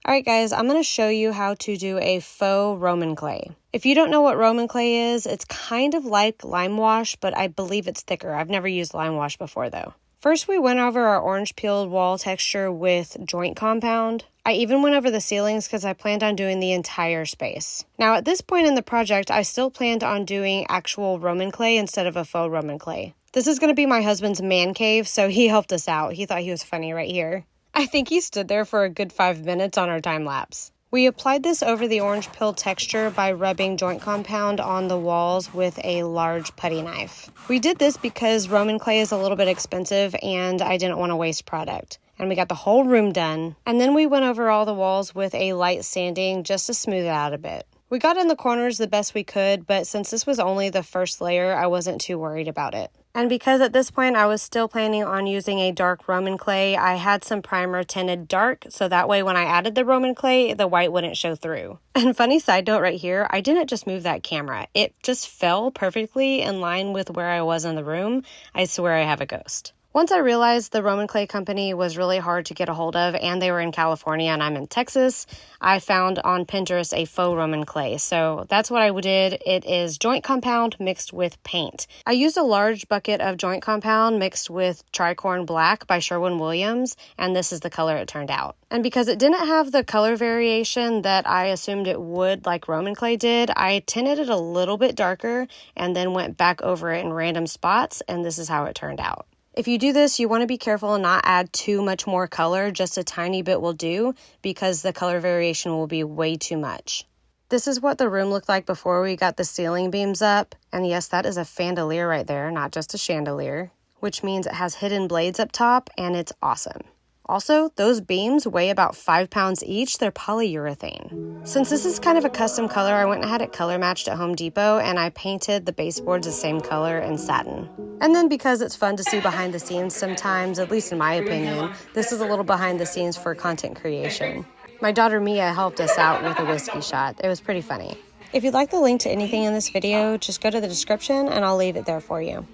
Alright guys, I'm going to show you how to do a faux Roman clay. If you don't know what Roman clay is, it's kind of like lime wash, but I believe it's thicker. I've never used lime wash before though. First we went over our orange peeled wall texture with joint compound. I even went over the ceilings because I planned on doing the entire space. Now at this point in the project, I still planned on doing actual Roman clay instead of a faux Roman clay. This is going to be my husband's man cave, so he helped us out. He thought he was funny right here. I think he stood there for a good 5 minutes on our time lapse. We applied this over the orange peel texture by rubbing joint compound on the walls with a large putty knife. We did this because Roman clay is a little bit expensive and I didn't want to waste product. And we got the whole room done. And then we went over all the walls with a light sanding just to smooth it out a bit. We got in the corners the best we could, but since this was only the first layer, I wasn't too worried about it. And because at this point I was still planning on using a dark Roman clay, I had some primer tinted dark, so that way when I added the Roman clay, the white wouldn't show through. And funny side note right here, I didn't just move that camera. It just fell perfectly in line with where I was in the room. I swear I have a ghost. Once I realized the Roman clay company was really hard to get a hold of and they were in California and I'm in Texas, I found on Pinterest a faux Roman clay. So that's what I did. It is joint compound mixed with paint. I used a large bucket of joint compound mixed with tricorn black by Sherwin-Williams, and this is the color it turned out. And because it didn't have the color variation that I assumed it would like Roman clay did, I tinted it a little bit darker and then went back over it in random spots, and this is how it turned out. If you do this, you want to be careful and not add too much more color. Just a tiny bit will do because the color variation will be way too much. This is what the room looked like before we got the ceiling beams up. And yes, that is a fandelier right there, not just a chandelier, which means it has hidden blades up top and it's awesome. Also, those beams weigh about 5 pounds each. They're polyurethane. Since this is kind of a custom color, I went and had it color matched at Home Depot and I painted the baseboards the same color in satin. And then because it's fun to see behind the scenes sometimes, at least in my opinion, this is a little behind the scenes for content creation. My daughter Mia helped us out with a whiskey shot. It was pretty funny. If you'd like the link to anything in this video, just go to the description and I'll leave it there for you.